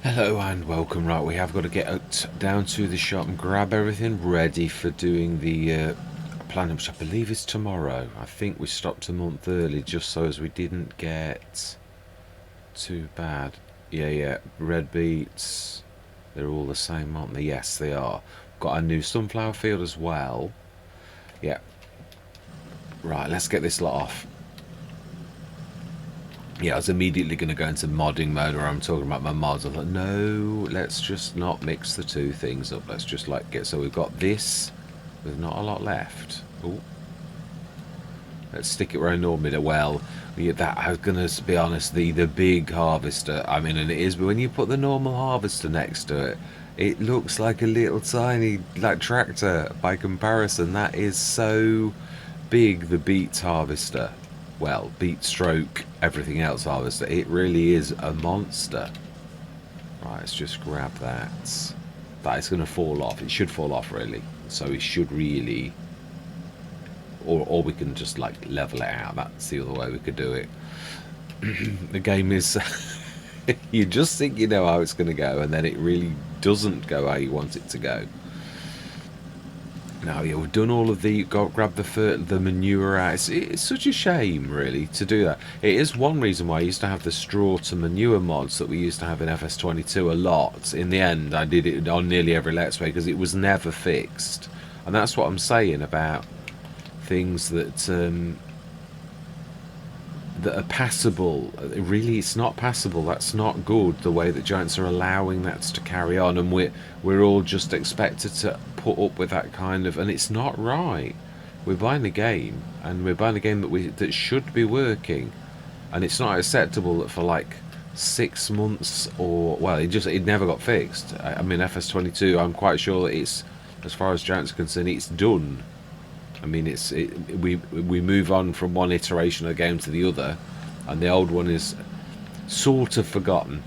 Hello and welcome. Right, we have got to get down to the shop and grab everything ready for doing the planning, which I believe is tomorrow. I think we stopped a month early just so as we didn't get too bad. Yeah, red beets. They're all the same, aren't they? Yes, they are. Got a new sunflower field as well. Yeah. Right, let's get this lot off. Yeah, I was immediately going to go into modding mode where I'm talking about my mods. I thought, no, let's just not mix the two things up. Let's just like get, so we've got this with not a lot left. Oh, let's stick it where I normally do. Well, yeah, that, I was going to be honest, the big harvester, I mean, and it is, but when you put the normal harvester next to it, it looks like a little tiny like tractor by comparison. That is so big, the beets harvester. Well, beet stroke everything else harvester. It really is a monster. Right, let's just grab that. That is going to fall off. It should fall off really. So it should really, or we can just like level it out. That's the other way we could do it. The game is, you just think you know how it's going to go, and then it really doesn't go how you want it to go. Now, yeah, we've done all of the, grab the manure out. It's such a shame, really, to do that. It is one reason why I used to have the straw to manure mods that we used to have in FS22 a lot. In the end, I did it on nearly every Let's Play because it was never fixed. And that's what I'm saying about things that are passable. Really, it's not passable. That's not good, the way that Giants are allowing that to carry on, and we're all just expected to put up with that kind of, and it's not right. We're buying a game, and we're buying a game that should be working, and it's not acceptable that for like 6 months, or well, it never got fixed. I mean, FS22, I'm quite sure that it's, as far as Giants are concerned, it's done. I mean, we move on from one iteration of the game to the other, and the old one is sort of forgotten.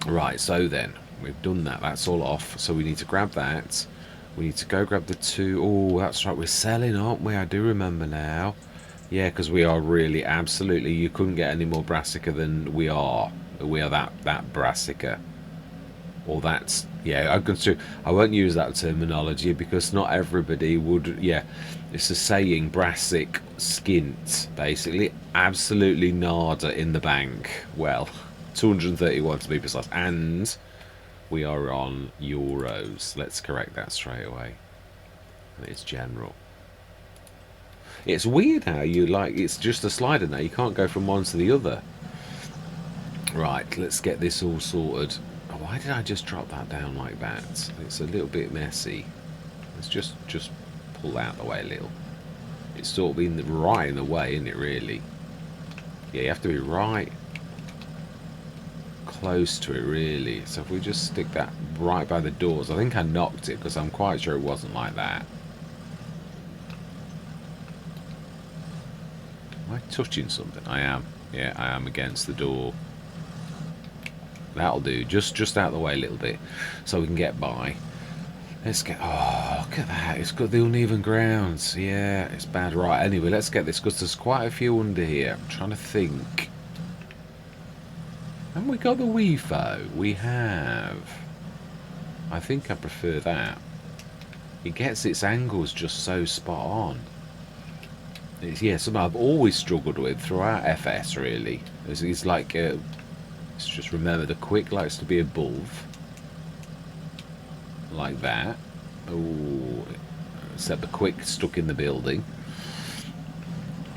Right, so then we've done that. That's all off. So we need to grab that. We need to go grab the two. Oh, that's right. We're selling, aren't we? I do remember now. Yeah, because we are really absolutely. You couldn't get any more brassica than we are. We are that brassica. Or that's, yeah, I won't use that terminology because not everybody would. Yeah, it's a saying, brassic skint, basically. Absolutely nada in the bank. Well, 231 to be precise, and we are on euros. Let's correct that straight away. It's general. It's weird how you like, it's just a slider now, you can't go from one to the other. Right, let's get this all sorted. Oh, why did I just drop that down like that? It's a little bit messy. Let's just pull out the way a little. It's sort of been right in the way, isn't it, really? Yeah, you have to be right close to it, really. So if we just stick that right by the doors. I think I knocked it because I'm quite sure it wasn't like that. Am I touching something? I am. Yeah, I am against the door. That'll do. Just out of the way a little bit so we can get by. Let's get... Oh, look at that. It's got the uneven grounds. Yeah, it's bad. Right, anyway, let's get this because there's quite a few under here. I'm trying to think. Haven't we got the WIFO? We have. I think I prefer that. It gets its angles just so spot on. It's, yeah, something I've always struggled with throughout FS, really. It's like... let's just remember the quick likes to be above. Like that. Oh, except the quick stuck in the building.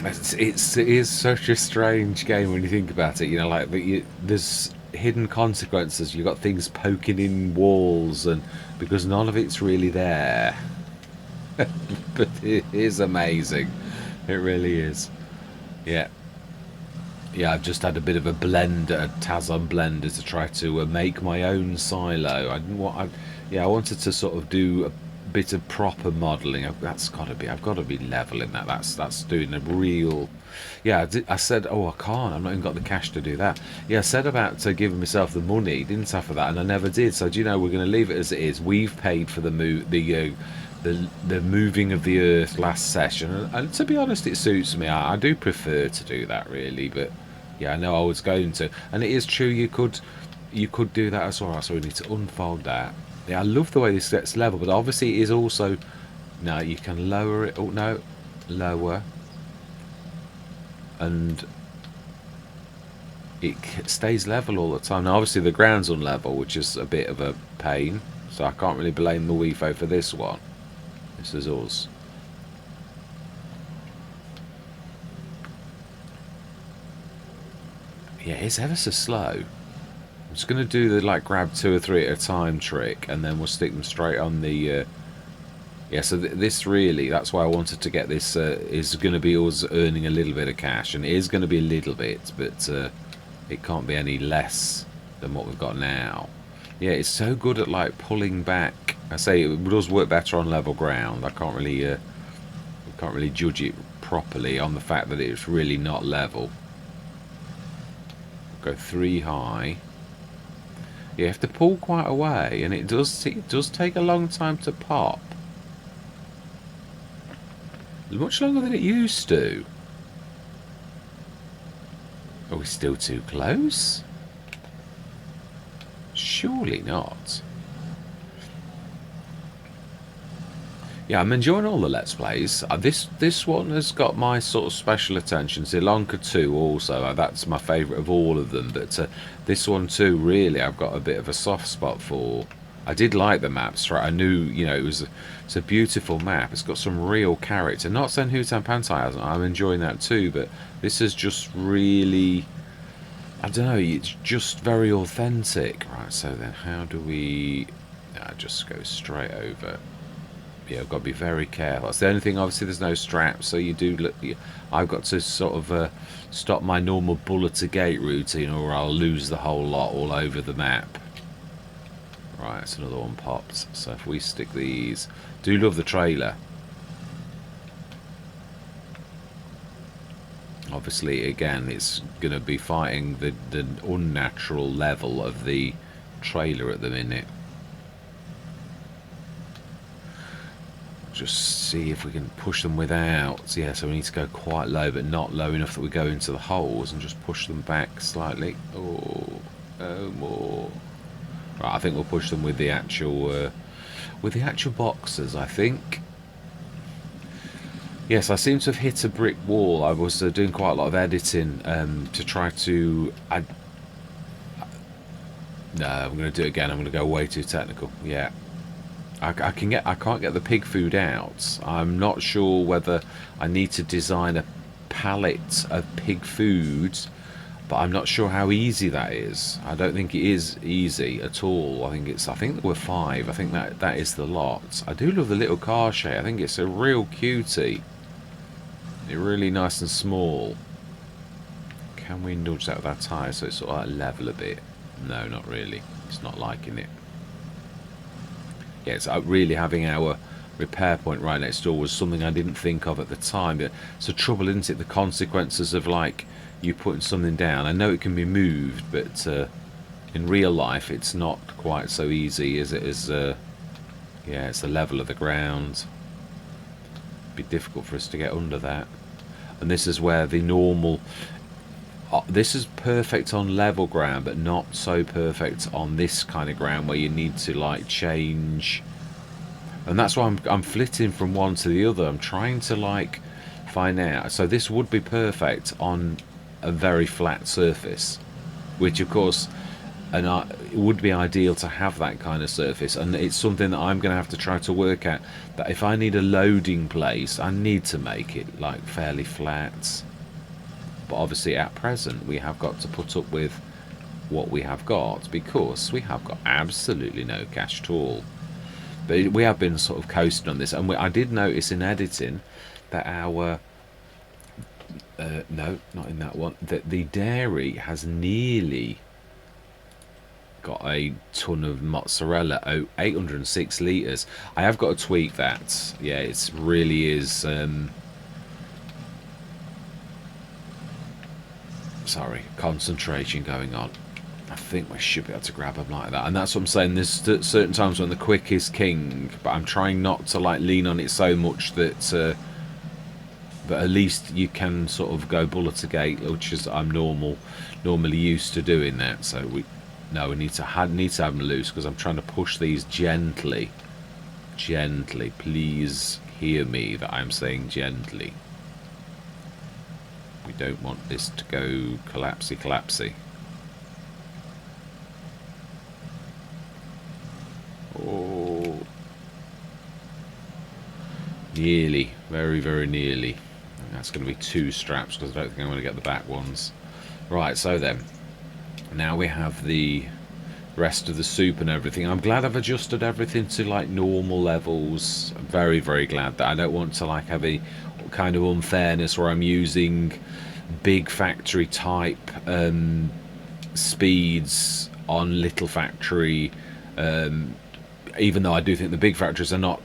It is such a strange game when you think about it. You know, like there's hidden consequences. You've got things poking in walls, and because none of it's really there. But it is amazing. It really is. Yeah. Yeah, I've just had a bit of a blender, Tazon blender, to try to make my own silo. I didn't want. I wanted to sort of do a bit of proper modelling. That's got to be. I've got to be leveling that. That's doing a real. Yeah, I said, oh, I can't. I've not even got the cash to do that. Yeah, I said about giving myself the money, didn't I, for that, and I never did. So do you know, we're going to leave it as it is. We've paid for the the moving of the earth last session, and to be honest, it suits me. I do prefer to do that, really, but. Yeah, I know I was going to, and it is true. You could, you could do that as well. So we need to unfold that. Yeah, I love the way this gets level, but obviously it is also... No, you can lower it. Oh, no. Lower. And it stays level all the time. Now, obviously the ground's unlevel, which is a bit of a pain. So I can't really blame the WIFO for this one. This is us. Yeah, it's ever so slow. I'm just going to do the like grab 2 or 3 at a time trick, and then we'll stick them straight on the... yeah, so this really, that's why I wanted to get this, is going to be us earning a little bit of cash, and it is going to be a little bit, but it can't be any less than what we've got now. Yeah, it's so good at like pulling back. I say it does work better on level ground. I can't really judge it properly on the fact that it's really not level. Go 3 high. You have to pull quite away, and it does take a long time to pop. Much longer than it used to. Are we still too close? Surely not. Yeah, I'm enjoying all the Let's Plays. This one has got my sort of special attention. Zilonka 2 also, that's my favourite of all of them. But this one too, really, I've got a bit of a soft spot for. I did like the maps, right? I knew, you know, it's a beautiful map. It's got some real character. Not saying Hutan Pantai hasn't. I'm enjoying that too, but this is just really... I don't know, it's just very authentic. Right, so then how do we... just go straight over. Yeah, I've got to be very careful. That's the only thing, obviously there's no straps, so you do look... I've got to sort of stop my normal bullet to gate routine, or I'll lose the whole lot all over the map. Right, that's another one popped. So if we stick these... Do love the trailer. Obviously, again, it's going to be fighting the unnatural level of the trailer at the minute. Just see if we can push them without... Yeah, so we need to go quite low, but not low enough that we go into the holes, and just push them back slightly. Oh, more. Right, I think we'll push them with the actual boxes, I think. Yes, I seem to have hit a brick wall. I was doing quite a lot of editing to try to... No, I'm going to do it again. I'm going to go way too technical. Yeah. I can't get the pig food out. I'm not sure whether I need to design a pallet of pig food, but I'm not sure how easy that is. I don't think it is easy at all. I think we're 5. I think that is the lot. I do love the little car shade. I think it's a real cutie. It's really nice and small. Can we nudge that with our tyre so it's sort of like level a bit? No, not really. It's not liking it. Yeah, it's really having our repair point right next door was something I didn't think of at the time. But it's a trouble, isn't it? The consequences of like you putting something down. I know it can be moved, but in real life it's not quite so easy as it is. Yeah, it's the level of the ground. It'd be difficult for us to get under that. And this is where the normal... this is perfect on level ground, but not so perfect on this kind of ground where you need to like change. And that's why I'm flitting from one to the other. I'm trying to like find out. So this would be perfect on a very flat surface, which of course it would be ideal to have that kind of surface. And it's something that I'm going to have to try to work at, that if I need a loading place, I need to make it like fairly flat. But obviously at present we have got to put up with what we have got, because we have got absolutely no cash at all. But we have been sort of coasting on this, and I did notice in editing that our no, not in that one, that the dairy has nearly got a ton of mozzarella. 806 litres. I have got to tweak that. Yeah, it really is sorry, concentration going on. I think we should be able to grab them like that, and that's what I'm saying. There's certain times when the quick is king, but I'm trying not to like lean on it so much that but at least you can sort of go bullet to gate, which is I'm normally used to doing that. So No, we need to have them loose because I'm trying to push these gently. Gently. Please hear me that I'm saying gently. We don't want this to go collapsy collapsy. Oh. Nearly. Very, very nearly. That's going to be 2 straps because I don't think I'm going to get the back ones. Right, so then. Now we have the rest of the soup and everything. I'm glad I've adjusted everything to like normal levels. I'm very, very glad that I don't want to like have a kind of unfairness where I'm using big factory type speeds on little factory, even though I do think the big factories are not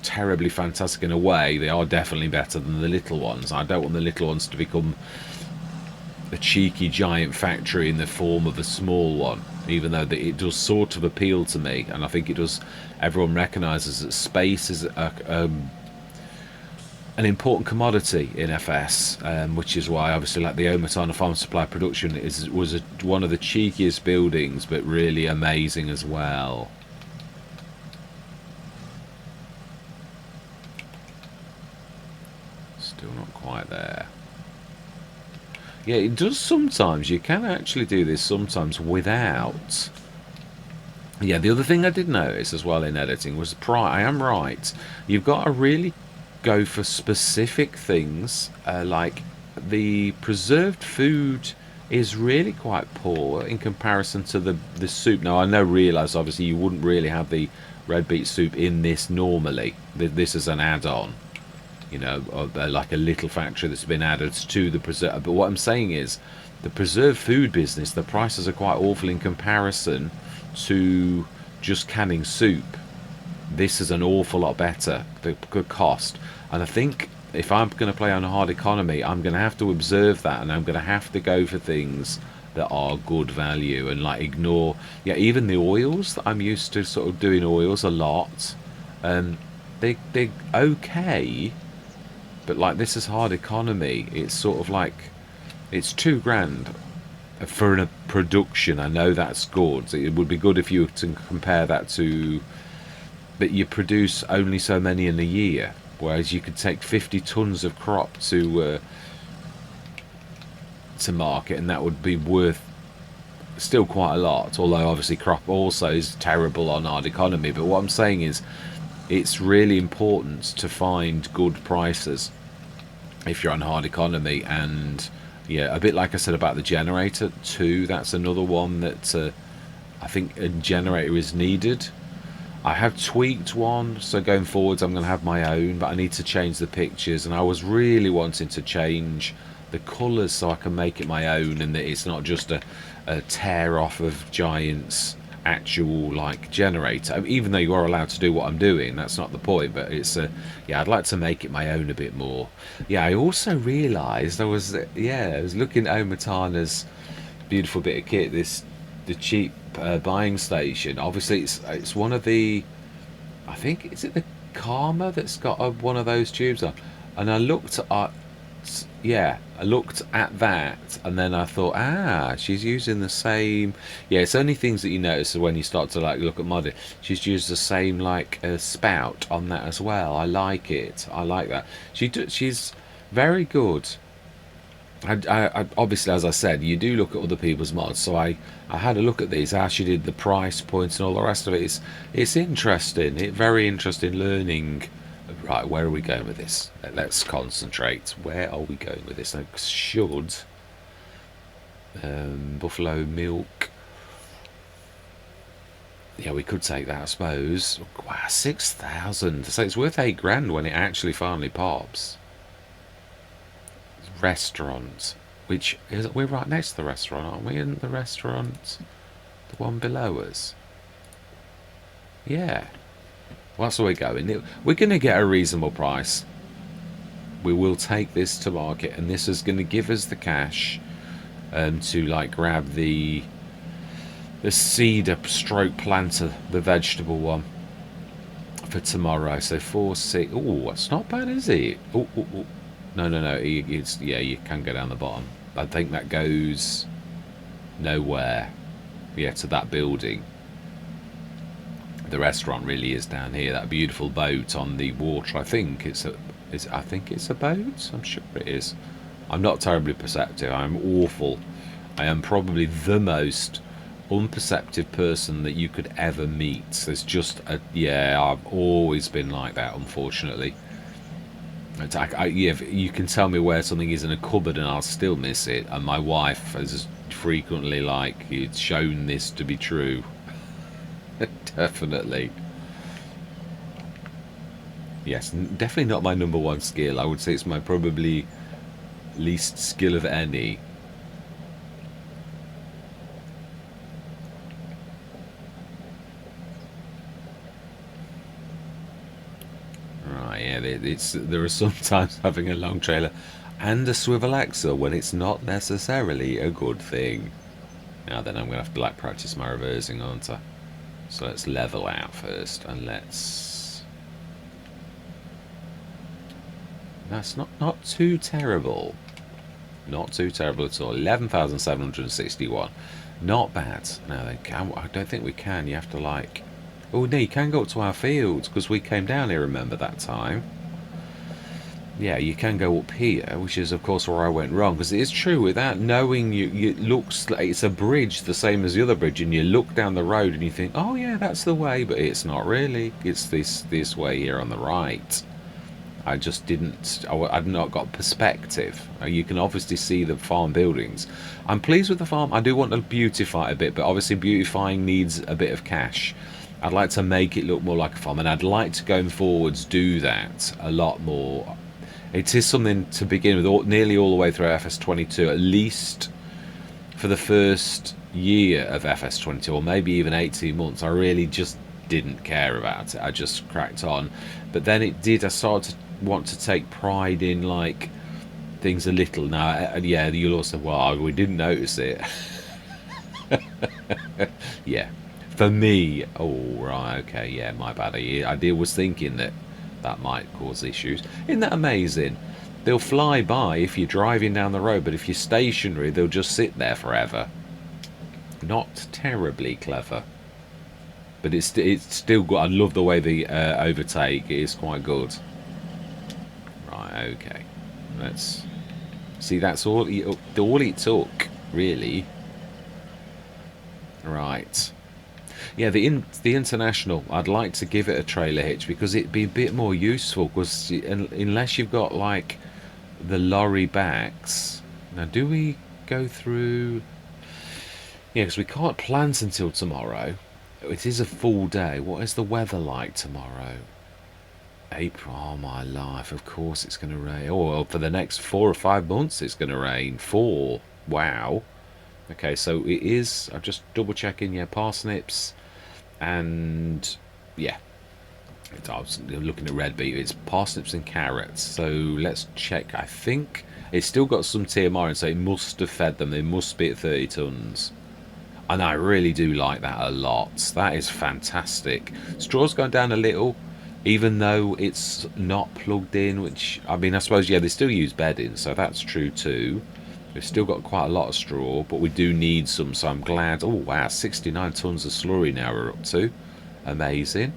terribly fantastic in a way. They are definitely better than the little ones. I don't want the little ones to become a cheeky giant factory in the form of a small one, even though it does sort of appeal to me, and I think it does. Everyone recognises that space is an important commodity in FS, which is why obviously like the Omatana Farm Supply Production was one of the cheekiest buildings, but really amazing as well. Still not quite there. Yeah, it does sometimes. You can actually do this sometimes without. Yeah, the other thing I did notice as well in editing was I am right. You've got to really go for specific things. Like the preserved food is really quite poor in comparison to the soup. Now, I realise obviously you wouldn't really have the red beet soup in this normally. This is an add-on. You know, like a little factory that's been added to the preserve. But what I'm saying is, the preserved food business, the prices are quite awful in comparison to just canning soup. This is an awful lot better, the good cost. And I think if I'm going to play on a hard economy, I'm going to have to observe that, and I'm going to have to go for things that are good value and like ignore. Yeah, even the oils that I'm used to sort of doing oils a lot. They're okay. But like this is hard economy. It's sort of like it's £2,000 for a production. I know that's good. It would be good if you were to compare that to, but you produce only so many in a year, whereas you could take 50 tons of crop to market, and that would be worth still quite a lot. Although obviously crop also is terrible on hard economy. But what I'm saying is, it's really important to find good prices if you're on hard economy. And yeah, a bit like I said about the generator too, that's another one that I think a generator is needed. I have tweaked one, so going forwards I'm going to have my own, but I need to change the pictures, and I was really wanting to change the colours so I can make it my own, and that it's not just a tear off of Giant's actual like generator. Even though you are allowed to do what I'm doing, that's not the point, but it's yeah, I'd like to make it my own a bit more. Yeah, I also realised I was looking at Omatana's beautiful bit of kit, the cheap buying station. Obviously it's one of the, I think, is it the Karma that's got one of those tubes on, and I looked at that, and then I thought, she's using the same. Yeah, it's only things that you notice when you start to like look at modding. She's used the same like spout on that as well. I like it. I like that. She's very good. I obviously, as I said, you do look at other people's mods, so I had a look at these, how she did the price points and all the rest of it. It's interesting. It's very interesting learning. Right, where are we going with this? Let's concentrate. Where are we going with this? I should buffalo milk. Yeah, we could take that, I suppose. Wow, 6,000. So it's worth £8,000 when it actually finally pops. Restaurant, which is, we're right next to the restaurant, aren't we? In the restaurant, the one below us. Yeah. Well, that's where we're going. We're going to get a reasonable price. We will take this to market, and this is going to give us the cash to like grab the cedar stroke planter, the vegetable one, for tomorrow. So 4, 6. Oh, that's not bad, is it? Oh. No. Yeah, you can go down the bottom. I think that goes nowhere. yeah, to that building. The restaurant really is down here. That beautiful boat on the water. I think it's a boat. I'm sure it is. I'm not terribly perceptive. I'm awful. I am probably the most unperceptive person that you could ever meet. There's just a, yeah, I've always been like that, unfortunately. Yeah, you can tell me where something is in a cupboard and I'll still miss it. And my wife has frequently, like, it's shown this to be true. Definitely. Yes, definitely not my number one skill. I would say it's my probably least skill of any. Right, yeah, there are sometimes having a long trailer and a swivel axle when it's not necessarily a good thing. Now then, I'm going to have to like practice my reversing, aren't I? So let's level out first, and let's... That's not too terrible. Not too terrible at all. 11,761. Not bad. Now then, I don't think we can. You have to like... Oh no, you can go up to our fields, because we came down here, remember that time? Yeah, you can go up here, which is of course where I went wrong, because it is true, without knowing, it looks like it's a bridge the same as the other bridge, and you look down the road and you think, oh yeah, that's the way, but it's not really. It's this way here on the right. I just didn't, I'd not got perspective. You can obviously see the farm buildings. I'm pleased with the farm. I do want to beautify it a bit, but obviously beautifying needs a bit of cash. I'd like to make it look more like a farm, and I'd like to, going forwards, do that a lot more. It is something to begin with, nearly all the way through FS22, at least for the first year of FS22, or maybe even 18 months. I really just didn't care about it. I just cracked on. But then I started to want to take pride in, like, things a little. Now, yeah, you'll also, well, we didn't notice it. Yeah. For me, oh, right, okay, yeah, my bad. I was thinking that might cause issues. Isn't that amazing? They'll fly by if you're driving down the road, but if you're stationary, they'll just sit there forever. Not terribly clever, but it's still good. I love the way they overtake. It is quite good. Right, okay. Let's see. That's all it took, really. Right. Yeah, the international, I'd like to give it a trailer hitch, because it'd be a bit more useful, because unless you've got like the lorry backs. Now, do we go through? Yeah, because we can't plant until tomorrow. It is a full day. What is the weather like tomorrow? April. Oh my life, of course it's going to rain. Oh, well, for the next 4 or 5 months it's going to rain. 4. Wow. Okay, so it is, I'm just double checking, yeah, parsnips, and yeah, I was looking at red beet, it's parsnips and carrots. So let's check. I think it's still got some TMR, and so it must have fed them. They must be at 30 tons. And I really do like that a lot. That is fantastic. Straw's gone down a little, even though it's not plugged in, which, I mean, I suppose, yeah, they still use bedding, so that's true too. We've still got quite a lot of straw, but we do need some, so I'm glad. Oh, wow, 69 tons of slurry now we're up to. Amazing.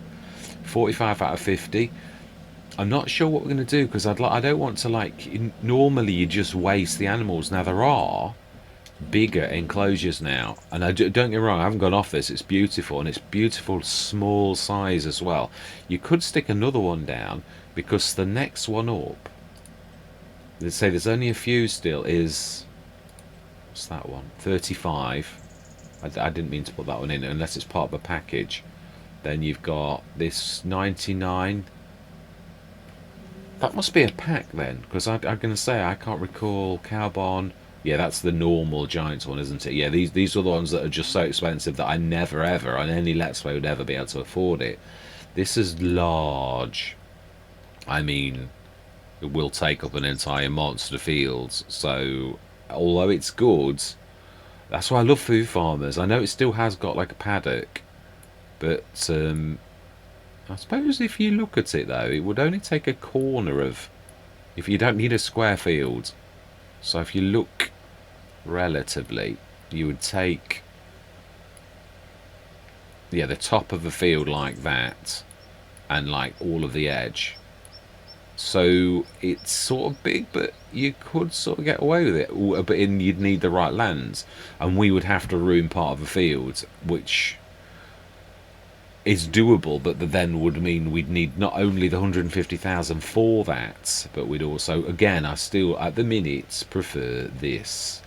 45 out of 50. I'm not sure what we're going to do, because I don't want to, like, normally you just waste the animals. Now, there are bigger enclosures now, and don't get me wrong, I haven't gone off this. It's beautiful, and it's beautiful small size as well. You could stick another one down, because the next one up, let's say there's only a few still, is, what's that one, 35. I didn't mean to put that one in unless it's part of a package. Then you've got this 99. That must be a pack then, because I'm going to say I can't recall Carbon. Yeah, that's the normal giant one, isn't it? Yeah, these are the ones that are just so expensive that I never ever, on any Let's Play, would ever be able to afford it. This is large. I mean, it will take up an entire monster field. So, although it's good, that's why I love food farmers. I know it still has got like a paddock, but I suppose if you look at it though, it would only take a corner of, if you don't need a square field. So if you look relatively, you would take yeah, the top of the field like that, and like all of the edge. So it's sort of big, but you could sort of get away with it. But you'd need the right lands, and we would have to ruin part of the field, which is doable. But then would mean we'd need not only the 150,000 for that, but we'd also, again, I still at the minute prefer this.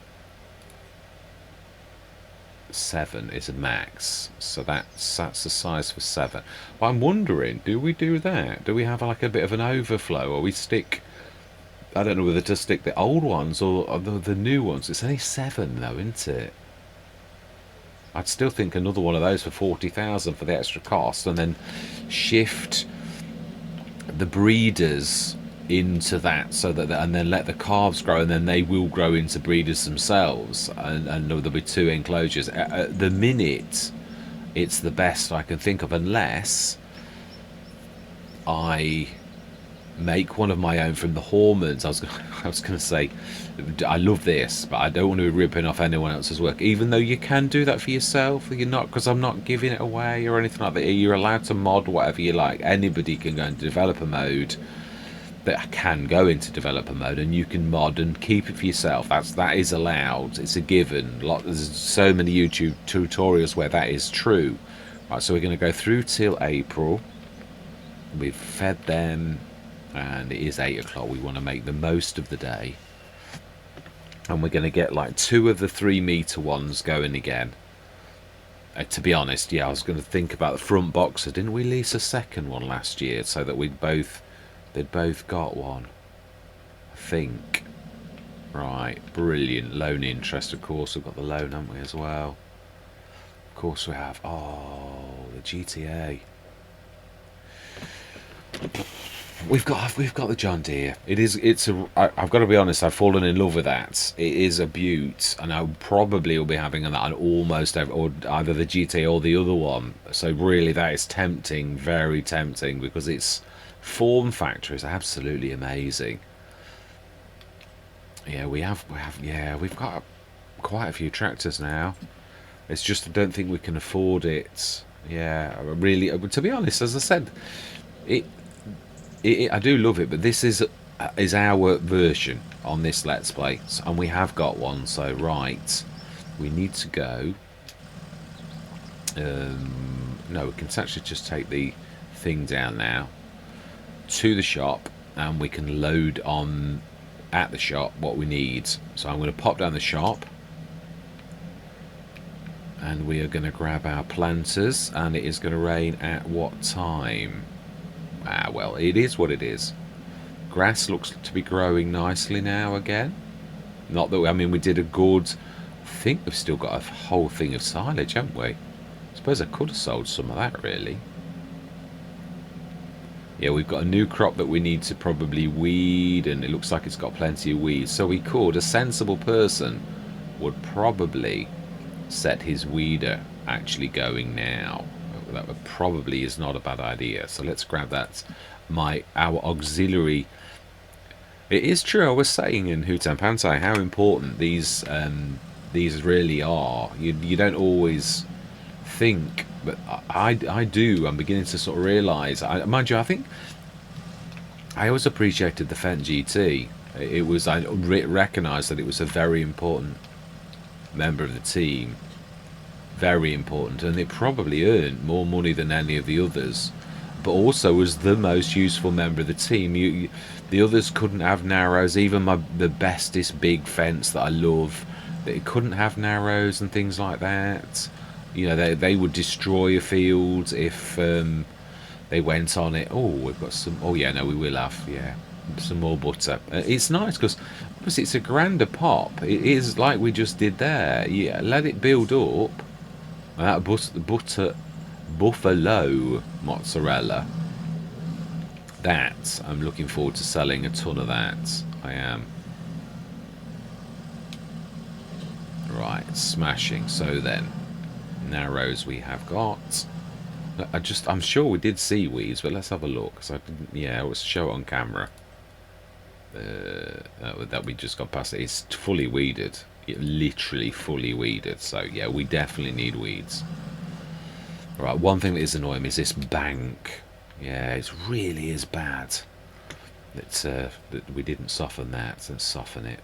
7 is a max, so that's the size for 7. But I'm wondering, do we do that? Do we have like a bit of an overflow, or we stick? I don't know whether to stick the old ones or the new ones. It's only 7 though, isn't it? I'd still think another one of those for 40,000 for the extra cost, and then shift the breeders into that, so that and then let the calves grow, and then they will grow into breeders themselves, and there'll be 2 enclosures. At the minute, it's the best I can think of, unless I make one of my own from the hormones. I was going to say, I love this, but I don't want to be ripping off anyone else's work. Even though you can do that for yourself, you're not, because I'm not giving it away or anything like that. You're allowed to mod whatever you like. Anybody can go into developer mode. That can go into developer mode, and you can mod and keep it for yourself. That is allowed. It's a given. There's so many YouTube tutorials where that is true. Right, so we're going to go through till April. We've fed them, and it is 8 o'clock. We want to make the most of the day, and we're going to get like 2 of the 3-meter ones going again. To be honest, yeah, I was going to think about the front boxer. Didn't we lease a second one last year so that they'd both got one, I think. Right, brilliant. Loan interest, of course. We've got the loan, haven't we, as well? Of course we have. Oh, the GTA. We've got the John Deere. I've got to be honest, I've fallen in love with that. It is a beaut, and I probably will be having that on almost every, or either the GTA or the other one. So really, that is tempting, very tempting, because its form factor is absolutely amazing. Yeah, we've got quite a few tractors now. It's just I don't think we can afford it. Yeah, really. To be honest, as I said, I do love it, but this is our version on this Let's Play, and we have got one. So right, we need to go. No, we can actually just take the thing down now to the shop, and we can load on at the shop what we need. So I'm going to pop down the shop, and we are going to grab our planters, and it is going to rain at what time? Well, it is what it is. Grass looks to be growing nicely now again. Not that, I mean, we did a good, I think we've still got a whole thing of silage, haven't we? I suppose I could have sold some of that, really. Yeah, we've got a new crop that we need to probably weed, and it looks like it's got plenty of weeds. So we could, a sensible person would probably set his weeder actually going now. That probably is not a bad idea. So let's grab that. Our auxiliary. It is true. I was saying in Hutan Pantai how important these really are. You don't always think, but I do. I'm beginning to sort of realise. Mind you, I think I always appreciated the Fendt GT. I recognised that it was a very important member of the team. Very important, and it probably earned more money than any of the others, but also was the most useful member of the team. The others couldn't have narrows. Even the bestest big fence that I love, it couldn't have narrows and things like that. You know, they would destroy a field if they went on it. Oh, we've got some. Oh yeah, no, we will have, yeah, some more butter. It's nice because it's a grander pop. It is like we just did there. Yeah, let it build up. That buffalo mozzarella. That, I'm looking forward to selling a ton of that. I am. Right, smashing. So then, narrows we have got. I'm sure we did see weeds, but let's have a look. Cause I didn't. Yeah, let's show it on camera. That we just got past it. It's fully weeded. Literally fully weeded. So yeah, we definitely need weeds. Right, one thing that is annoying me is this bank. Yeah, it really is bad. It's that we didn't soften that. Let's soften it.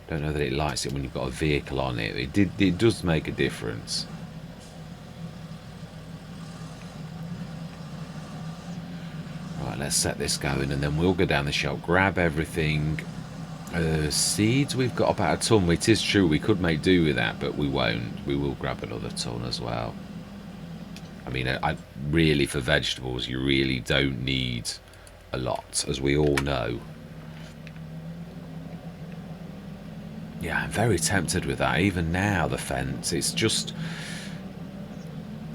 Don't know that it likes it when you've got a vehicle on it. It does make a difference. Right, let's set this going, and then we'll go down the shop, grab everything. Seeds, we've got about a ton. It is true we could make do with that, but we won't. We will grab another ton as well. I mean, I really, for vegetables, you really don't need a lot, as we all know. Yeah, I'm very tempted with that. Even now, the fence, it's just...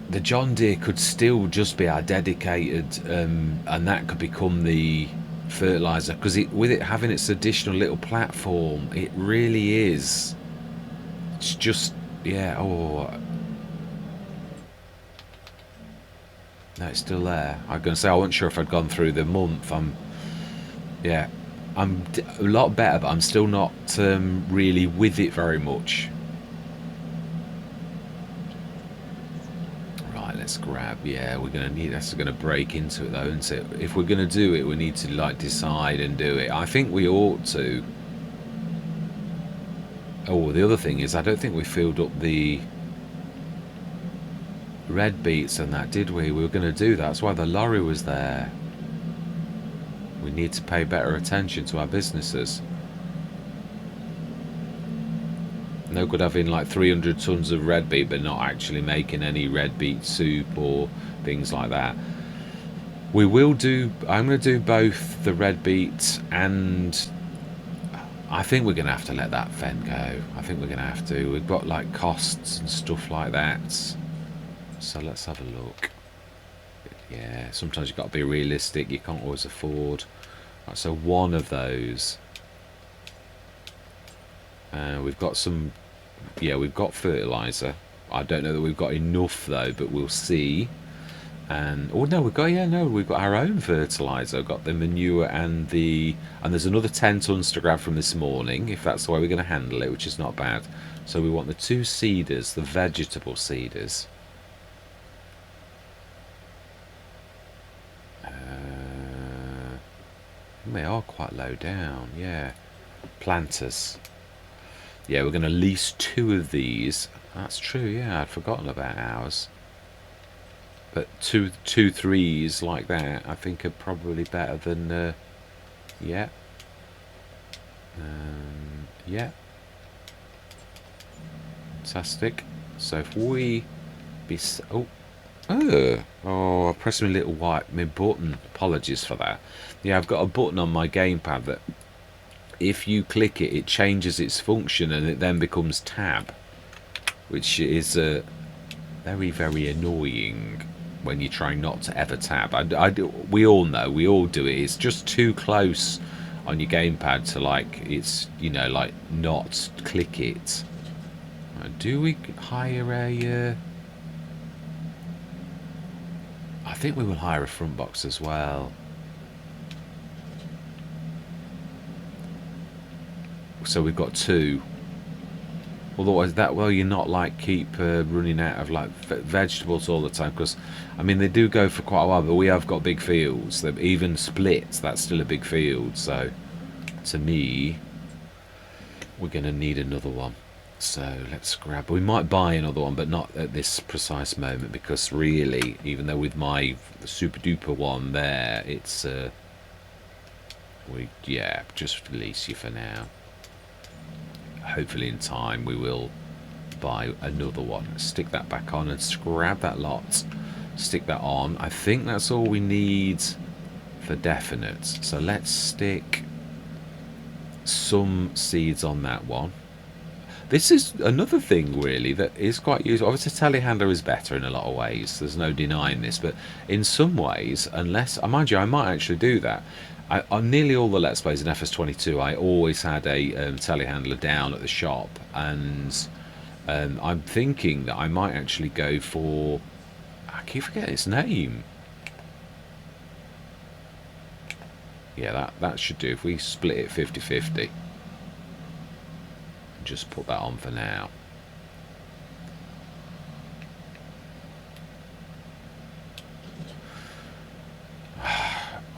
The John Deere could still just be our dedicated, and that could become the fertilizer, because with it having its additional little platform, it really is. It's just, yeah. Oh, no, it's still there. I'm gonna say I wasn't sure if I'd gone through the month. Yeah, I'm a lot better, but I'm still not really with it very much. Let's grab, yeah, we're gonna need, that's gonna break into it though, isn't it? If we're gonna do it, we need to like decide and do it. I think we ought to. Oh, the other thing is I don't think we filled up the red beets and that, did we? We were gonna do that. That's why the lorry was there. We need to pay better attention to our businesses. No good having like 300 tons of red beet but not actually making any red beet soup or things like that. We will do, I'm going to do both the red beet, and I think we're going to have to let that fen go. I think we're going to have to. We've got like costs and stuff like that. So let's have a look. Yeah, sometimes you've got to be realistic. You can't always afford. Right, so one of those. We've got some, yeah, we've got fertilizer. I don't know that we've got enough though, but we'll see. And oh no, we've got, yeah, no, we've got our own fertilizer. We've got the manure and there's another 10 tons to grab from this morning, if that's the way we're going to handle it, which is not bad. So we want the 2 seeders, the vegetable seeders. They are quite low down, yeah. Planters. Yeah, we're going to lease 2 of these. That's true, yeah, I'd forgotten about ours. But two 3s like that, I think, are probably better than, yeah. Yeah. Fantastic. So if we be... Oh, I pressed my little my button. Apologies for that. Yeah, I've got a button on my gamepad that if you click it, it changes its function and it then becomes tab, which is very, very annoying when you're trying not to ever tab. We all know, we all do it. It's just too close on your gamepad to like, it's, you know, like not click it. Do we hire a... I think we will hire a front box as well. So we've got 2. Otherwise, that well, you're not like keep running out of like vegetables all the time, because I mean they do go for quite a while, but we have got big fields. They've even splits. That's still a big field. So to me, we're going to need another one. So let's grab... We might buy another one, but not at this precise moment, because really, even though with my super duper one there, it's yeah, just release you for now. Hopefully in time we will buy another one. Stick that back on and grab that lot. Stick that on. I think that's all we need for definite. So let's stick some seeds on that one. This is another thing really that is quite useful. Obviously telehandler is better in a lot of ways, there's no denying this, but in some ways, unless, mind you, I might actually do that. On nearly all the Let's Plays in FS22 I always had a telehandler down at the shop, and I'm thinking that I might actually go for, I keep forgetting its name. Yeah, that should do. If we split it 50-50, just put that on for now.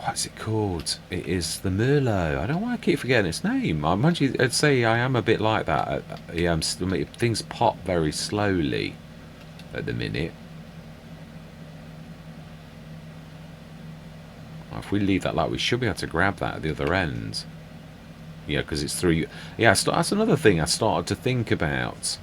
What's it called? It is the Merlot. I don't know why I keep forgetting its name. I'd say I am a bit like that. Yeah, things pop very slowly at the minute. Well, if we leave that like, we should be able to grab that at the other end. Yeah, because it's through. Yeah, that's another thing I started to think about.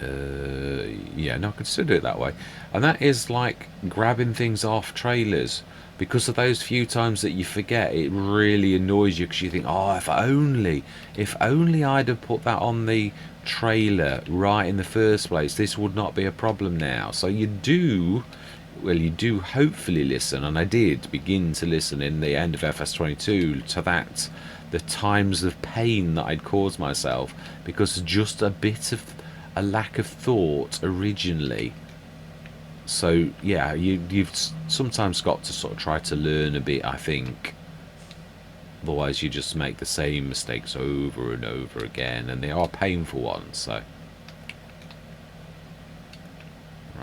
Yeah, no, I could still do it that way. And that is like grabbing things off trailers. Because of those few times that you forget, it really annoys you because you think, oh, if only I'd have put that on the trailer right in the first place, this would not be a problem now. So you do, well, you do hopefully listen, and I did begin to listen in the end of FS22 to that, the times of pain that I'd caused myself because just a bit of a lack of thought originally. So yeah, you've sometimes got to sort of try to learn a bit, I think. Otherwise you just make the same mistakes over and over again, and they are painful ones. So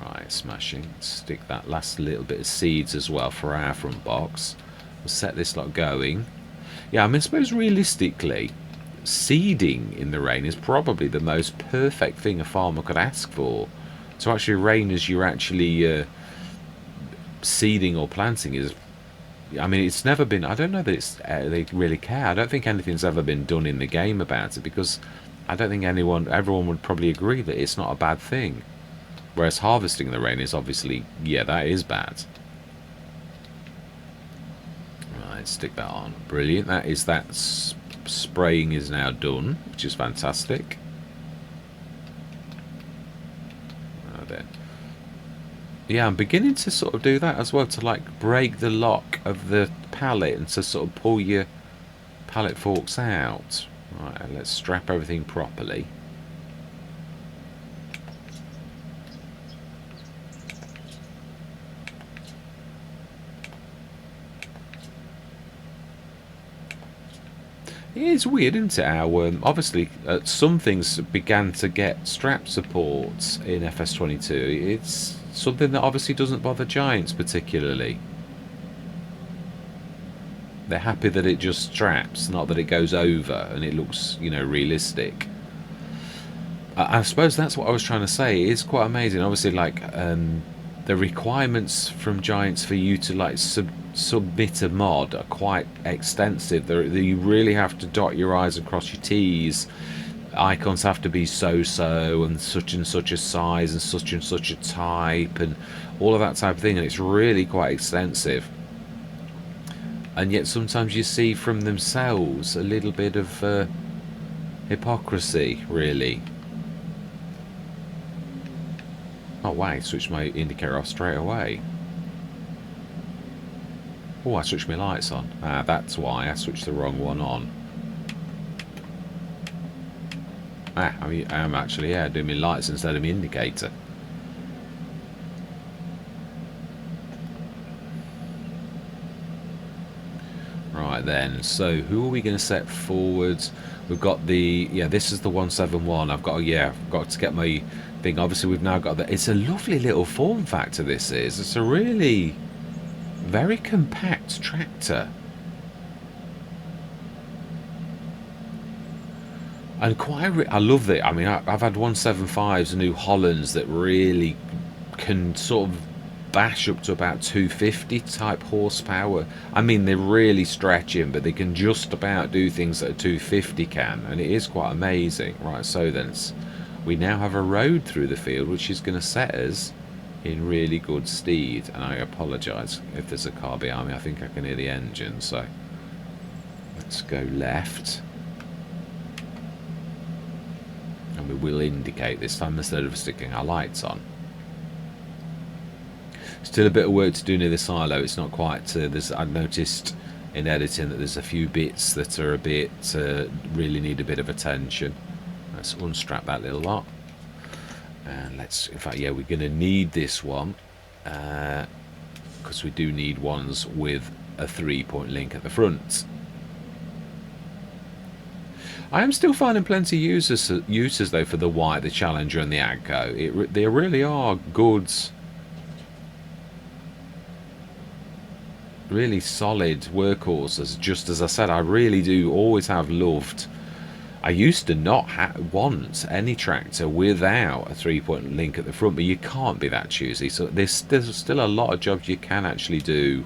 right, smashing. Stick that last little bit of seeds as well for our front box. We'll set this lot going. Yeah, I mean, I suppose realistically, seeding in the rain is probably the most perfect thing a farmer could ask for. To actually rain as you're actually seeding or planting is, I mean, it's never been, I don't know that it's they really care. I don't think anything's ever been done in the game about it, because I don't think everyone would probably agree that it's not a bad thing. Whereas harvesting the rain is obviously, yeah, that is bad. Right, stick that on. Brilliant. That spraying is now done, which is fantastic. Yeah, I'm beginning to sort of do that as well, to like break the lock of the pallet and to sort of pull your pallet forks out. Right, let's strap everything properly. It is weird, isn't it? How obviously some things began to get strap supports in FS22. It's something that obviously doesn't bother Giants particularly. They're happy that it just straps, not that it goes over and it looks, you know, realistic. I suppose that's what I was trying to say. It is quite amazing. Obviously, like the requirements from Giants for you to like submit a mod are quite extensive. You really have to dot your I's and cross your T's. Icons have to be so and such a size and such a type and all of that type of thing, and it's really quite extensive. And yet sometimes you see from themselves a little bit of hypocrisy, really. Oh wow, I switched my indicator off straight away. Oh, I switched my lights on. Ah, that's why I switched the wrong one on. Ah, I am actually, yeah, doing my lights instead of my indicator. Right then, so who are we going to set forward? We've got the, yeah, this is the 171. I've got to get my thing. Obviously, we've now got the, it's a lovely little form factor, this is. It's a really very compact tractor. And I love it. I mean, I've had 175s, New Hollands, that really can sort of bash up to about 250 type horsepower. I mean, they're really stretching, but they can just about do things that a 250 can, and it is quite amazing. Right, so then we now have a road through the field, which is going to set us in really good stead. And I apologise if there's a car behind me. I think I can hear the engine, so let's go left. And we will indicate this time instead of sticking our lights on. Still a bit of work to do near the silo. It's not quite. I've noticed in editing that there's a few bits that are a bit really need a bit of attention. Let's unstrap that little lot, and let's. In fact, yeah, we're going to need this one because we do need ones with a 3-point link at the front. I am still finding plenty of uses though for the White, the Challenger, and the Agco. They really are good, really solid workhorses. Just as I said, I really do always have loved. I used to not want any tractor without a 3-point link at the front, but you can't be that choosy. So there's still a lot of jobs you can actually do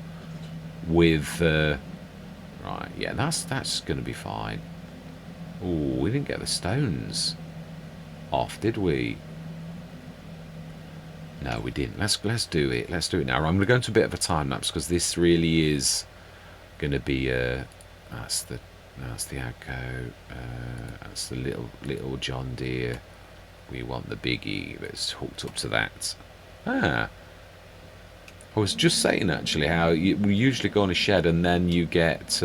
with. Right, yeah, that's going to be fine. Oh, we didn't get the stones off, did we? No, we didn't. Let's do it. Let's do it now. I'm going to go into a bit of a time lapse because this really is going to be that's the Agco. That's the little John Deere. We want the biggie that's hooked up to that. I was just saying actually how we usually go on a shed and then you get.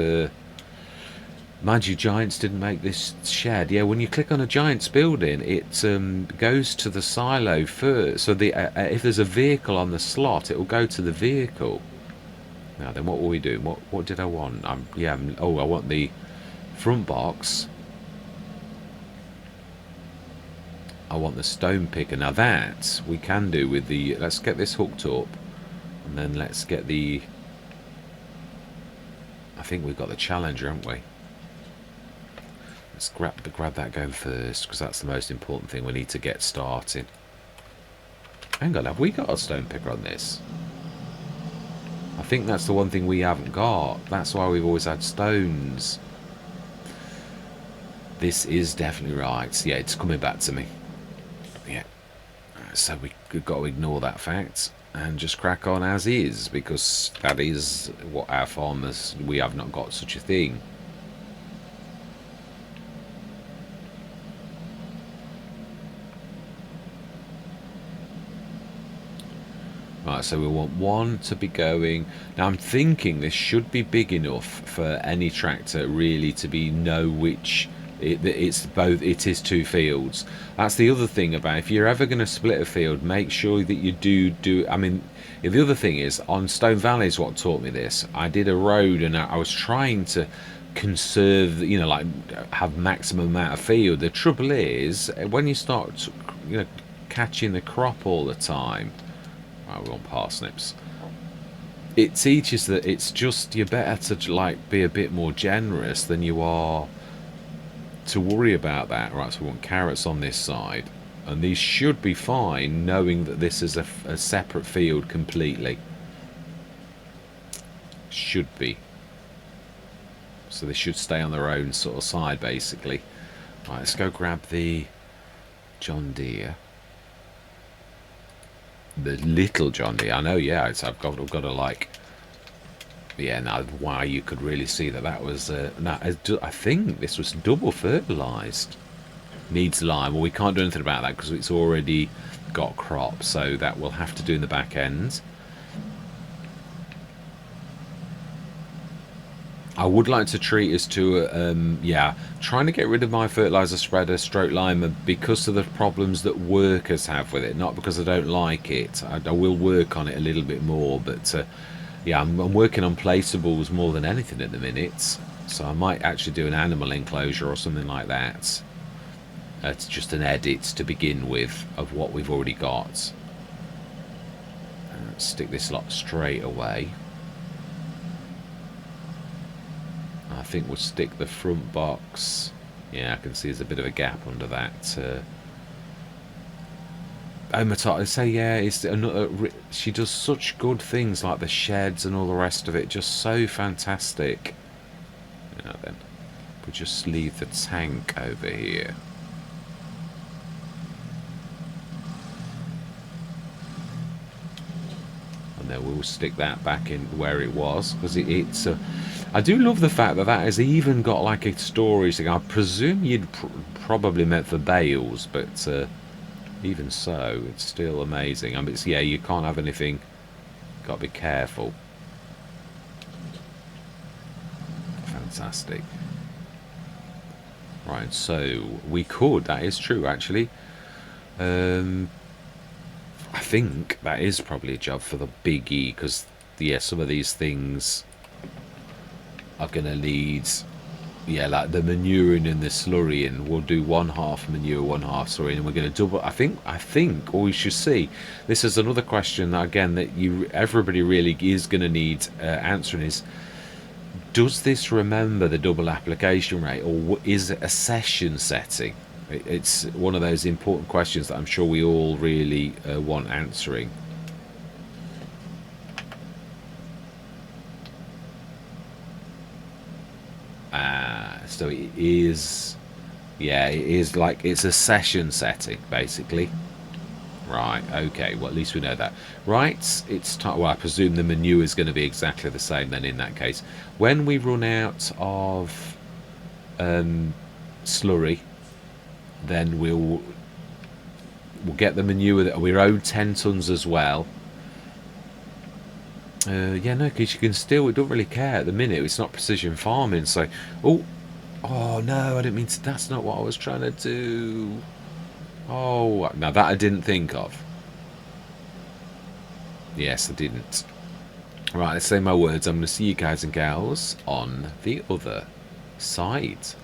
Mind you, Giants didn't make this shed. Yeah, when you click on a Giants building, it goes to the silo first. So if there's a vehicle on the slot, it will go to the vehicle. Now then, what will we do? What did I want? I want the front box. I want the stone picker. Now that we can do with the. Let's get this hooked up, and then let's get the. I think we've got the Challenger, haven't we? Let's grab that going first, because that's the most important thing. We need to get started. Hang on, have we got a stone picker on this? I think that's the one thing we haven't got. That's why we've always had stones. This is definitely right. Yeah, it's coming back to me. Yeah. So we've got to ignore that fact and just crack on as is, because that is what our farmers... We have not got such a thing. Right, so we want one to be going. Now I'm thinking this should be big enough for any tractor really to know which it's both. It is two fields. That's the other thing about if you're ever going to split a field, make sure that you do. I mean, the other thing is on Stone Valley is what taught me this. I did a road and I was trying to conserve, like have maximum amount of field. The trouble is when you start, catching the crop all the time. We want parsnips. It teaches that it's just you're better to be a bit more generous than you are to worry about that. Right, so we want carrots on this side, and these should be fine, knowing that this is a separate field completely. Should be. So they should stay on their own sort of side, basically. Right, let's go grab the John Deere. The little John Deere, I know, yeah. I've got to yeah. Now, why you could really see that was. I think this was double fertilized. Needs lime. Well, we can't do anything about that because it's already got crop, so that we'll have to do in the back end. I would like to treat us to, trying to get rid of my fertilizer spreader stroke limer because of the problems that workers have with it, not because I don't like it. I will work on it a little bit more, but I'm working on placeables more than anything at the minute, so I might actually do an animal enclosure or something like that. It's just an edit to begin with of what we've already got. Stick this lot straight away. I think we'll stick the front box. Yeah, I can see there's a bit of a gap under that. I say, yeah, it's another. She does such good things like the sheds and all the rest of it. Just so fantastic. Then we'll just leave the tank over here. And then we'll stick that back in where it was, because it's I do love the fact that has even got like a storage thing. I presume you'd probably meant for bales, but even so, it's still amazing. I mean, you can't have anything. Got to be careful. Fantastic. Right, so we could. That is true, actually. I think that is probably a job for the big E, because some of these things are going to need, yeah, like the manuring and the slurrying. We'll do 1/2 manure, 1/2 slurrying, and we're going to double. I think, or we should see. This is another question that, again, that everybody really is going to need answering is: does this remember the double application rate, or is it a session setting? It's one of those important questions that I'm sure we all really want answering. So it is, yeah, it is like it's a session setting basically. Right, okay, well at least we know that. Right, it's time. Well, I presume the manure is going to be exactly the same then in that case. When we run out of slurry, then we'll get the manure that we own 10 tons as well. Yeah, no, because you can still, it don't really care at the minute. It's not precision farming, so oh no, I didn't mean to. That's not what I was trying to do. Oh, now that I didn't think of. Yes, I didn't. Right, let's say my words. I'm going to see you guys and gals on the other side.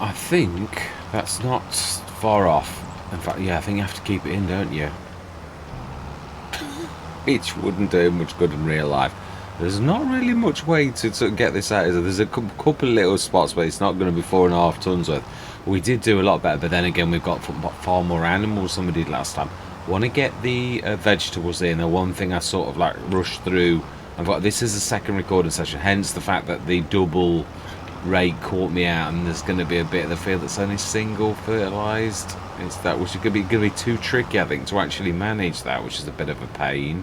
I think that's not far off. In fact, yeah, I think you have to keep it in, don't you? Which wouldn't do much good in real life. There's not really much way to sort of get this out. There's a couple of little spots where it's not going to be 4.5 tons worth. We did do a lot better, but then again, we've got far more animals than we did last time. Want to get the vegetables in. The one thing I sort of like rushed through. I've got this is a second recording session, hence the fact that the double rate caught me out, and there's going to be a bit of the field that's only single fertilised. It's that which is going to be too tricky, I think, to actually manage that, which is a bit of a pain.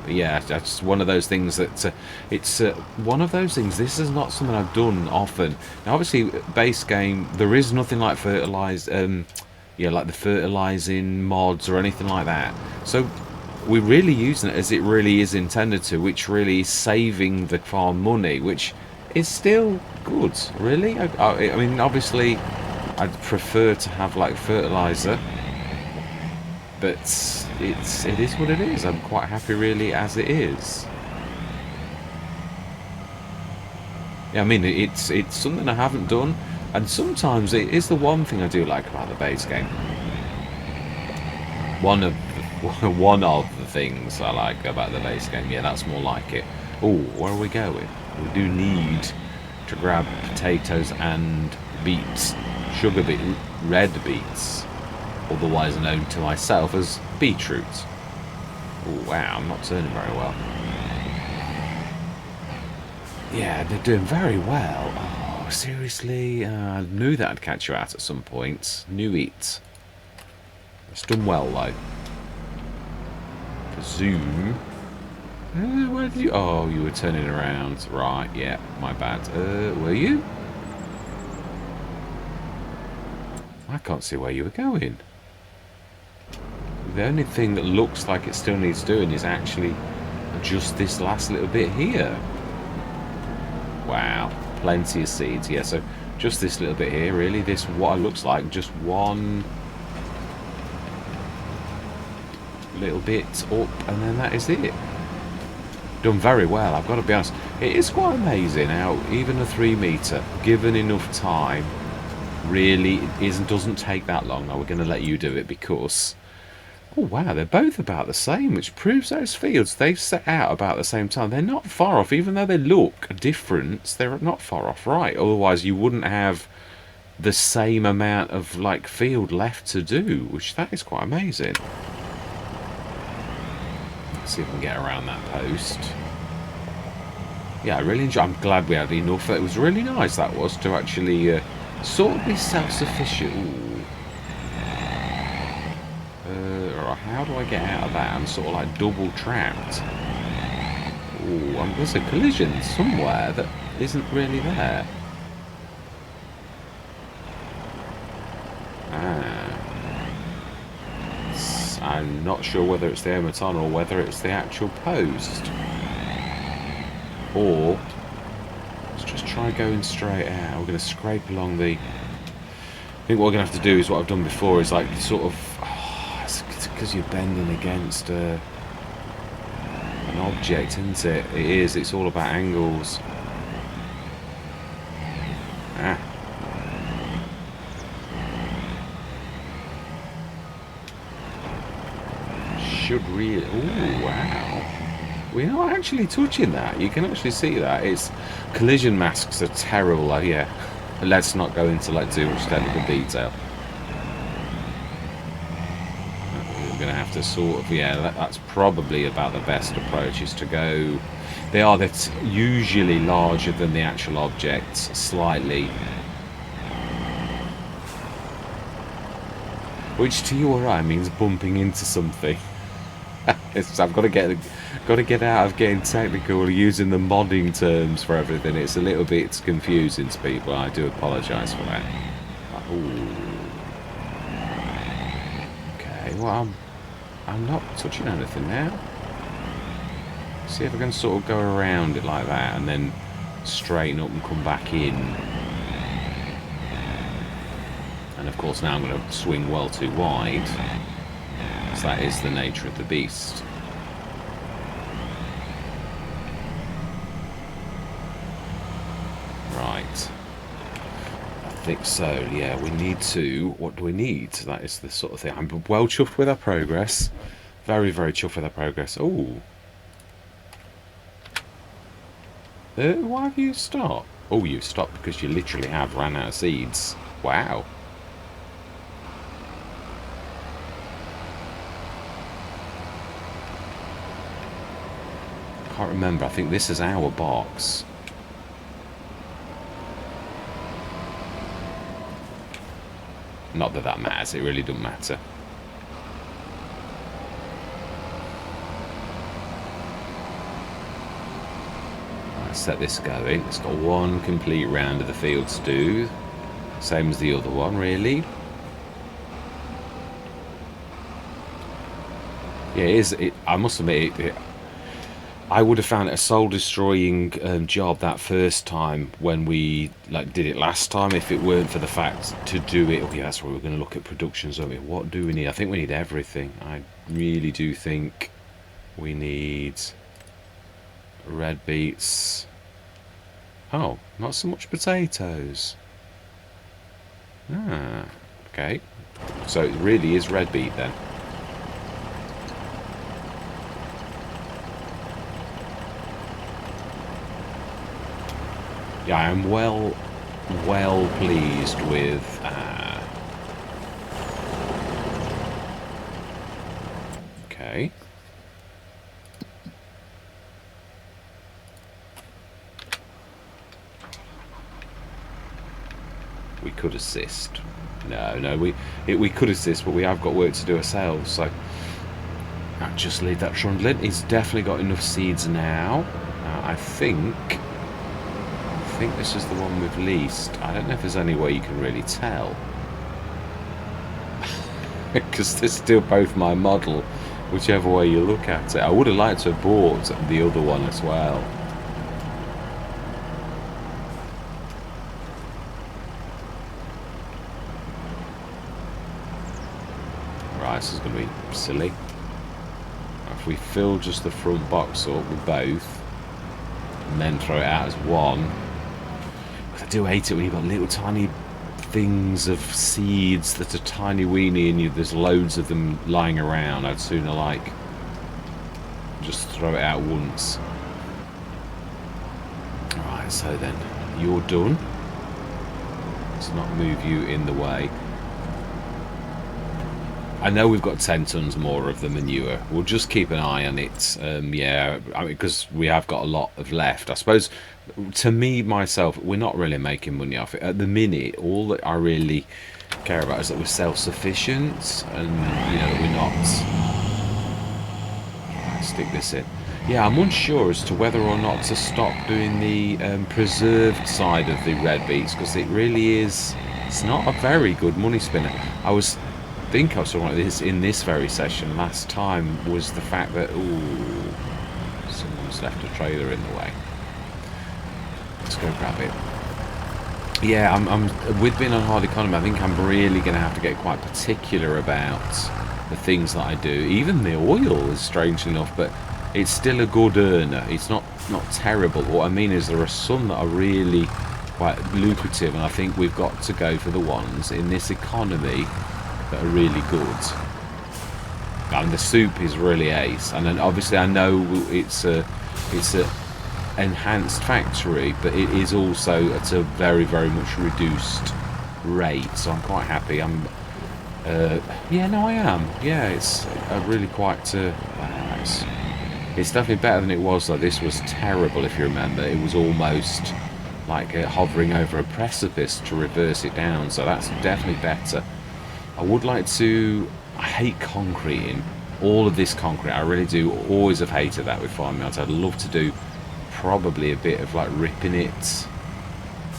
But yeah, that's one of those things that it's one of those things. This is not something I've done often. Now, obviously, base game there is nothing like fertilised, yeah, like the fertilising mods or anything like that. So we're really using it as it really is intended to, which really is saving the farm money, which is still good, really. I mean, obviously, I'd prefer to have like fertiliser, but it is what it is. I'm quite happy, really, as it is. Yeah, I mean, it's something I haven't done, and sometimes it is the one thing I do like about the base game. One of the things I like about the base game. Yeah, that's more like it. Oh, where are we going? We do need to grab potatoes and beets, sugar beet, red beets, otherwise known to myself as beetroot. Oh wow, I'm not turning very well. Yeah, they're doing very well. Oh, seriously? I knew that I'd catch you out at some point. Knew it. It's done well though. Presume. Where did you... Oh, you were turning around. Right, yeah, my bad. Were you? I can't see where you were going. The only thing that looks like it still needs doing is actually just this last little bit here. Wow, plenty of seeds. Yeah, so just this little bit here, really. This, what it looks like, just one little bit up, and then that is it. Done very well, I've got to be honest. It is quite amazing how even a 3 metre, given enough time, really doesn't take that long. Now we're going to let you do it because, oh wow, they're both about the same, which proves those fields, they've set out about the same time. They're not far off, even though they look different. They're not far off, right? Otherwise you wouldn't have the same amount of like field left to do, which that is quite amazing. Let's see if we can get around that post. Yeah, I really enjoy. I'm glad we had enough. It was really nice, that was, to actually sort of be self-sufficient. How do I get out of that? I'm sort of like double trapped. Ooh, there's a collision somewhere that isn't really there. I'm not sure whether it's the Omaton or whether it's the actual post. Or let's just try going straight out. We're going to scrape along the... I think what we're going to have to do is what I've done before, is like sort of... it's because you're bending against an object, isn't it? It is. It's all about angles. Should really... Oh, wow. We're not actually touching that. You can actually see that. It's... Collision masks are terrible. Yeah. Let's not go into like too much technical detail. We're going to have to sort of... Yeah, that's probably about the best approach, is to go... They're usually larger than the actual objects, slightly. Which to you or I means bumping into something. I've got to get out of getting technical, using the modding terms for everything. It's a little bit confusing to people. I do apologise for that. Ooh. Okay, well, I'm not touching anything now. See if I can sort of go around it like that and then straighten up and come back in. And of course now I'm going to swing well too wide. So that is the nature of the beast. Right. I think so. Yeah, we need to. What do we need? That is the sort of thing. I'm well chuffed with our progress. Very, very chuffed with our progress. Oh. Why have you stopped? Oh, you stopped because you literally have ran out of seeds. Wow. Can't remember. I think this is our box. Not that that matters. It really doesn't matter. Let's set this going. It's got one complete round of the field to do. Same as the other one, really. Yeah, it is. I must admit, I would have found it a soul-destroying job that first time when we did it last time, if it weren't for the fact to do it. Okay, that's where we're going to look at productions, aren't we? What do we need? I think we need everything. I really do think we need red beets. Oh, not so much potatoes. Ah, okay. So it really is red beet then. Yeah, I am well pleased with okay. We could assist. No, we could assist, but we have got work to do ourselves, so I'll just leave that trundling. He's definitely got enough seeds now. I think this is the one we've leased. I don't know if there's any way you can really tell. Because they're still both my model, whichever way you look at it. I would have liked to have bought the other one as well. Right, this is going to be silly. If we fill just the front box up with both, and then throw it out as one. I do hate it when you've got little tiny things of seeds that are tiny weeny and there's loads of them lying around. I'd sooner just throw it out once. Alright, so then you're done. Let's not move you in the way. I know we've got 10 tons more of the manure. We'll just keep an eye on it. Yeah, I mean, because we have got a lot of left. I suppose, to me, myself, we're not really making money off it. At the minute, all that I really care about is that we're self-sufficient and, we're not... Stick this in. Yeah, I'm unsure as to whether or not to stop doing the preserved side of the red beets, because it really is... It's not a very good money spinner. I was talking about this in this very session last time, was the fact that someone's left a trailer in the way. Let's go grab it. Yeah, I'm with being on hard economy, I think I'm really going to have to get quite particular about the things that I do. Even the oil is strange enough, but it's still a good earner. It's not terrible. What I mean is there are some that are really quite lucrative, and I think we've got to go for the ones in this economy that are really good. And the soup is really ace, and then obviously I know it's a enhanced factory, but it is also at a very, very much reduced rate, so I'm quite happy. Yeah, no, I am. Yeah, it's really quite nice. It's definitely better than it was, though. This was terrible, if you remember. It was almost like hovering over a precipice to reverse it down, so that's definitely better. I would like to... I hate concreting. All of this concrete, I really do. Always have hated that with farming yards. I'd love to do probably a bit of ripping it.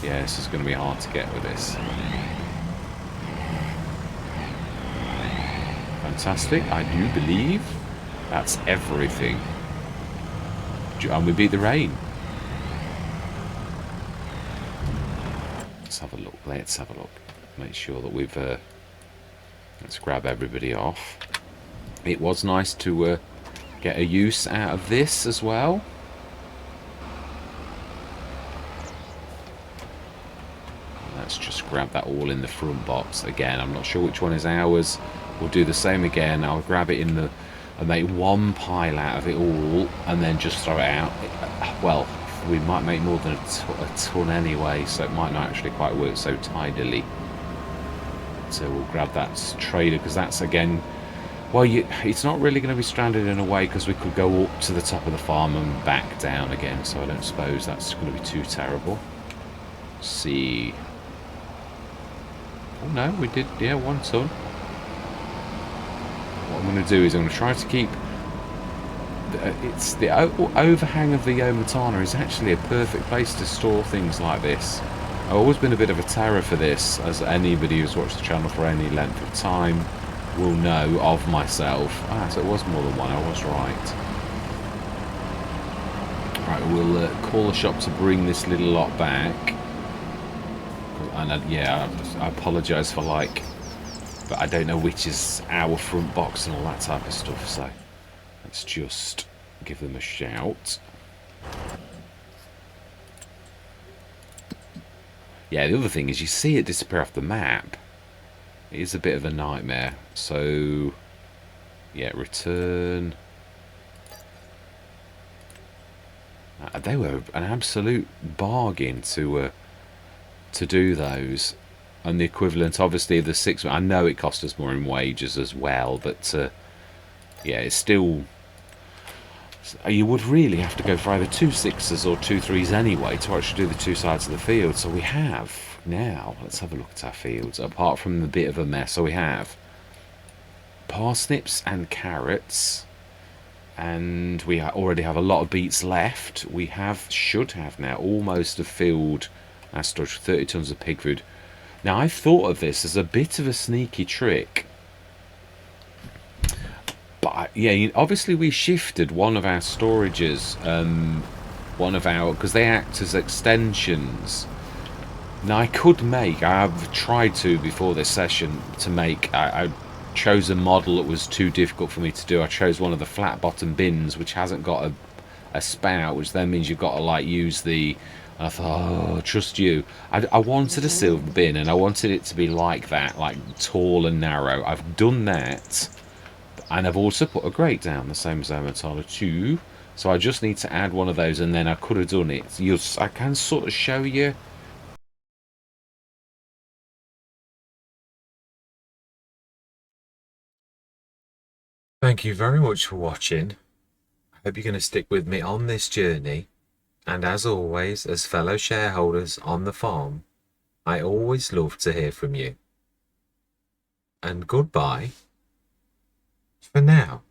Yeah, this is going to be hard to get with this. Fantastic. I do believe that's everything. And we beat the rain. Let's have a look. Let's have a look. Make sure that we've... let's grab everybody off. It was nice to get a use out of this as well. Let's just grab that all in the front box. Again, I'm not sure which one is ours. We'll do the same again. I'll grab it in the and make one pile out of it all and then just throw it out. Well, we might make more than a ton anyway, so it might not actually quite work so tidily. So we'll grab that trader, because that's, again, well, it's not really going to be stranded in a way, because we could go up to the top of the farm and back down again, so I don't suppose that's going to be too terrible. Let's see. Oh no, we did, yeah, 1 ton. What I'm going to do is I'm going to try to keep... It's the overhang of the Yomatana is actually a perfect place to store things like this. I've always been a bit of a terror for this, as anybody who's watched the channel for any length of time will know of myself. Ah, so it was more than one, I was right. Right, we'll call the shop to bring this little lot back. And yeah, I apologise for, like, but I don't know which is our front box and all that type of stuff, so let's just give them a shout. Yeah, the other thing is you see it disappear off the map. It is a bit of a nightmare. So, yeah, return. They were an absolute bargain to do those. And the equivalent, obviously, of the 6... I know it cost us more in wages as well, but, yeah, it's still... You would really have to go for either 2 6s or 2 3s anyway to actually do the 2 sides of the field. So we have now, let's have a look at our fields, apart from the bit of a mess. So we have parsnips and carrots, and we already have a lot of beets left. We should have now almost a field our storage, 30 tons of pig food. Now, I've thought of this as a bit of a sneaky trick. But, yeah, obviously we shifted one of our storages, because they act as extensions. Now, I've tried to before this session to make, I chose a model that was too difficult for me to do. I chose one of the flat bottom bins, which hasn't got a spout, which then means you've got to, like, use the... And I thought, oh, trust you. I wanted a silver bin, and I wanted it to be like that, like tall and narrow. I've done that, and I've also put a grate down, the same as Yomatana 2. So I just need to add one of those, and then I could have done it. I can sort of show you. Thank you very much for watching. I hope you're going to stick with me on this journey. And as always, as fellow shareholders on the farm, I always love to hear from you. And goodbye for now.